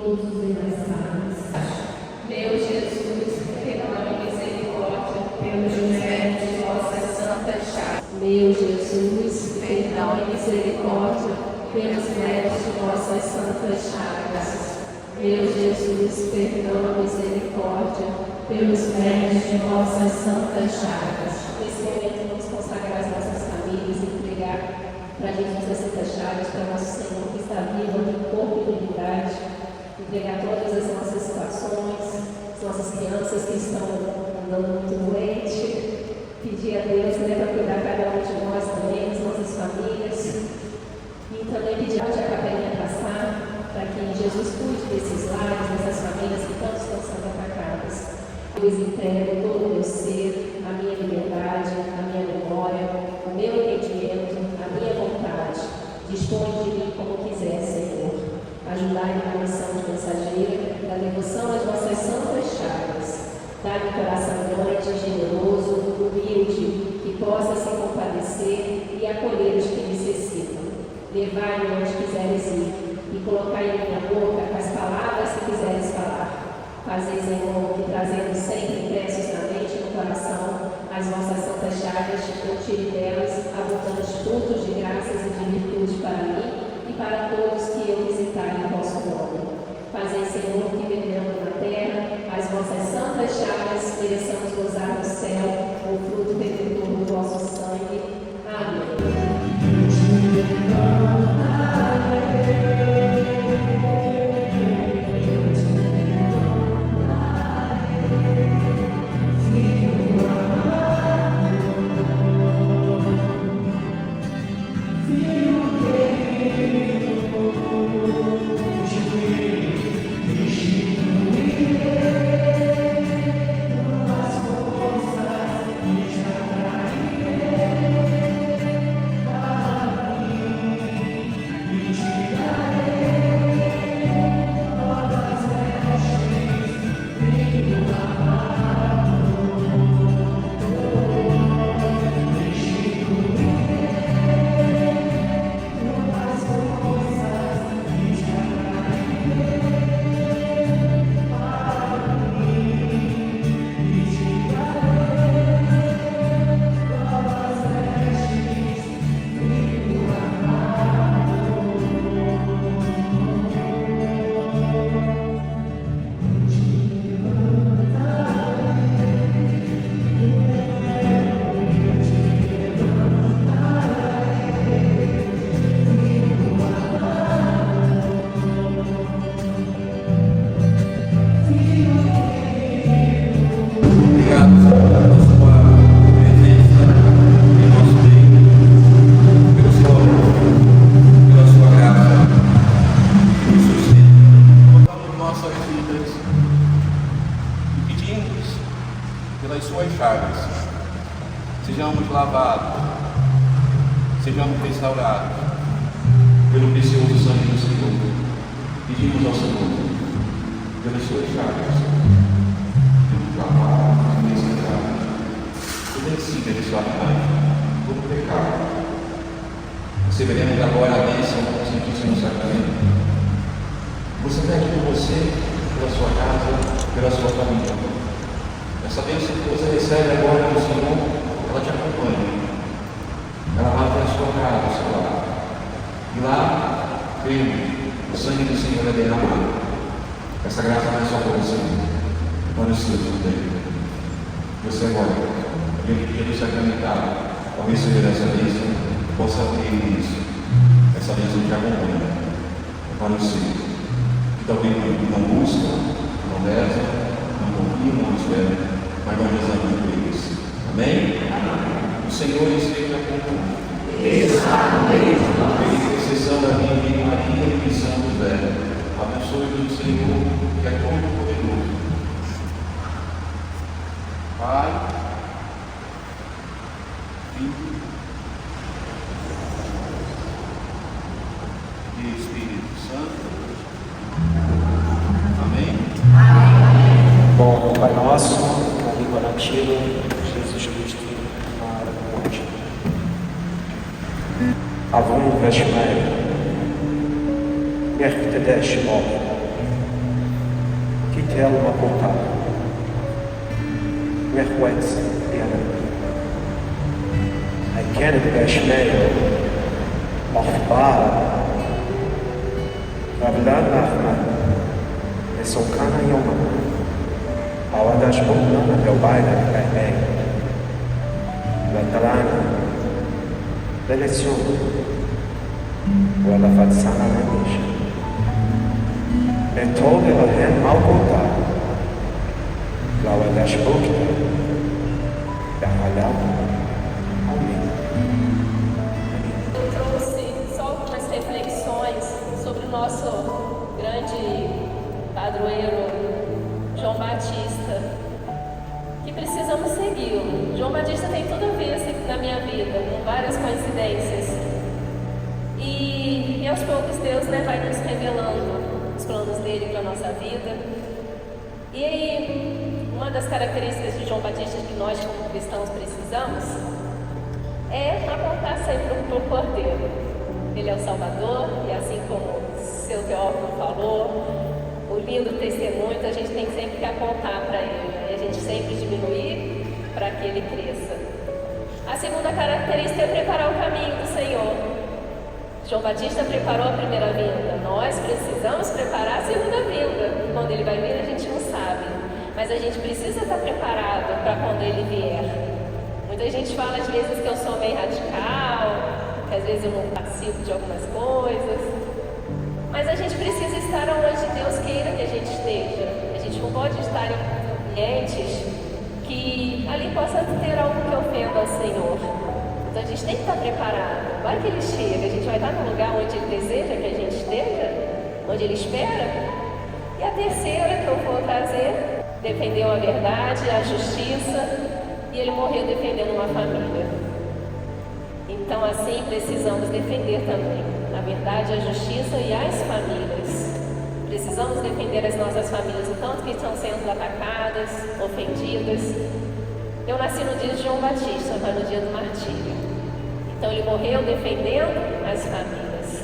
todos os demais sábios. Meu Jesus, perdão e misericórdia pelos méritos de vossas santas chagas. Meu Jesus, perdão e misericórdia pelos méritos de vossas santas chagas. Meu Jesus, perdão e misericórdia pelos méritos de vossas santas chagas. Nesse momento vamos consagrar as nossas famílias e entregar para Jesus as santas chagas, para nosso Senhor que está vivo em corpo e divindade, entregar todas as nossas situações, as nossas crianças que estão andando muito doentes, pedir a Deus para cuidar cada um de nós também, das nossas famílias, e também pedir a capelinha passar, para que Jesus cuide desses lares, dessas famílias que tanto estão sendo atacadas. Eu lhes entrego todo o meu ser, a minha liberdade, a minha memória, o meu entendimento, a minha vontade. Dispõe de mim como quiser, Senhor. Ajudai-me na missão de mensageira, da devoção às vossas santas chagas. Dai-me um coração grande, generoso, humilde, que possa se compadecer e acolher os que necessitam. Levai-me onde quiseres ir e colocai em minha boca as palavras que quiseres falar. Fazei, Senhor, que trazendo sempre impressos na mente e no coração as vossas santas chagas, eu tire delas abundantes frutos de graças e de virtude para mim e para todos que eu visitar em vosso nome. Fazei, Senhor, que vivendo na terra as vossas santas chagas mereçamos gozar no céu o fruto redentor do vosso sangue. Amém.
Pelas suas chagas, sejamos lavados, sejamos restaurados pelo precioso sangue do Senhor. Pedimos ao Senhor, pelas suas chagas, sejamos lavados, restaurados, vencidos de sua raiva, todo pecado. Receberemos agora a bênção do Santíssimo Sacramento. Você pede por você, pela sua casa, pela sua família. Essa bênção que você recebe agora do Senhor, ela te acompanha. Ela vai para a sua casa, ao seu lado. E lá, crendo, o sangue do Senhor é derramado. Essa graça não é só para você, é para os seus também. Você agora, diante do sacramentado, ao receber essa bênção, possa crer nisso. Essa bênção te acompanha. É para os seus. Que talvez não busca, não reza, não confia, não espera. Mas nós rezamos por eles. Amém? O Senhor esteja com a intercessão da Virgem Maria e de São José. Abençoe o Senhor, que é todo poderoso. Pai, Filho e Espírito Santo. Amém?
Bom, Pai Nosso, na língua nativa, Jesus Cristo, na hora da morte. Avum Veshmai, Merctedesh Mov, ele uma contada. Vergüenza, pena. I can't bashmeyo, akhbar, Rablan Ahmad, Esokana Yoma, Awadash Bumna, Belbaida, Kaibeg, Latalana, L'elezione, Wala Fatsana Nanisha, Metode Lahen Malkota, Lawadash Bukta, Dahalab, Amen.
Eu trouxe só algumas reflexões sobre o nosso grande padroeiro João Batista, que precisamos segui-lo. João Batista tem tudo a ver na minha vida, com várias coincidências. E aos poucos Deus vai nos revelando os planos dele para a nossa vida. E aí, uma das características de João Batista que nós como cristãos precisamos é apontar sempre para o Cordeiro. Ele é o Salvador, e assim como o seu teólogo falou, o lindo testemunho, então a gente tem sempre que apontar para ele, e a gente sempre diminuir para que ele cresça. A segunda característica é preparar o caminho do Senhor. João Batista preparou a primeira vinda, nós precisamos preparar a segunda vinda. Quando ele vai vir a gente não sabe, mas a gente precisa estar preparado para quando ele vier. Muita gente fala às vezes que eu sou meio radical, que às vezes eu não participo de algumas coisas, mas a gente precisa estar onde Deus queira que a gente esteja. A gente não pode estar em ambientes que ali possa ter algo que ofenda ao Senhor. Então a gente tem que estar preparado. Vai que ele chega, a gente vai estar no lugar onde ele deseja que a gente esteja, onde ele espera. E a terceira que eu vou trazer, defendeu a verdade, a justiça, e ele morreu defendendo uma família. Então assim precisamos defender também a verdade, a justiça e as famílias. Precisamos defender as nossas famílias, o tanto que estão sendo atacadas, ofendidas. Eu nasci no dia de João Batista, mas no dia do martírio. Então ele morreu defendendo as famílias.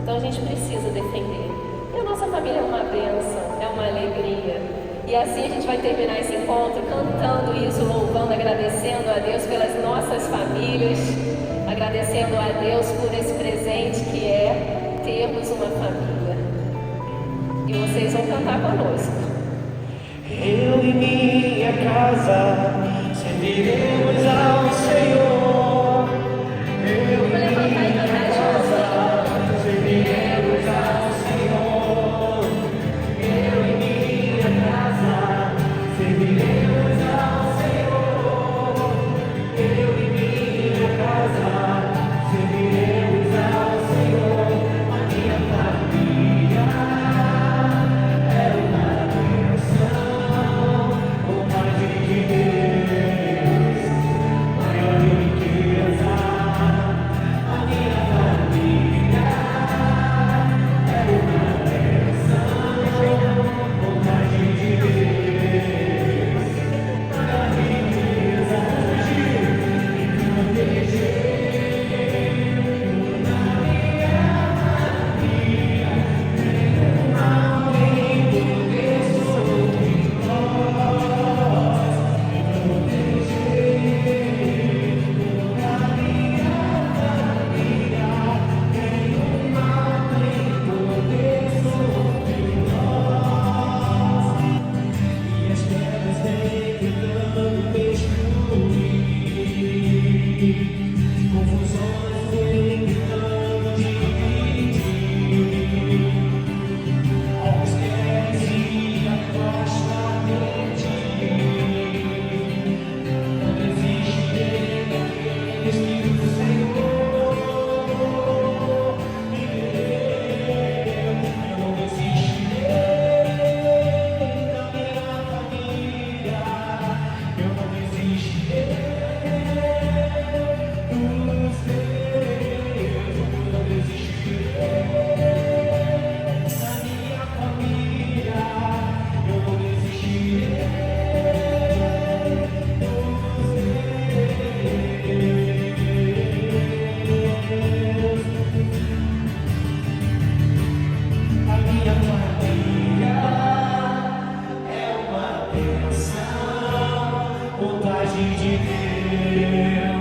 Então a gente precisa defender. E a nossa família é uma bênção, é uma alegria. E assim a gente vai terminar esse encontro cantando isso, louvando, agradecendo a Deus pelas nossas famílias, agradecendo a Deus por esse presente que é termos uma família. E vocês vão cantar conosco.
Eu e minha casa serviremos ao Senhor. Eu e minha casa serviremos ao Senhor. Eu e minha casa serviremos ao Senhor. Eu e minha casa serviremos ao Senhor. A minha família é uma bênção, o mais de Deus. bênção, vontade de Deus.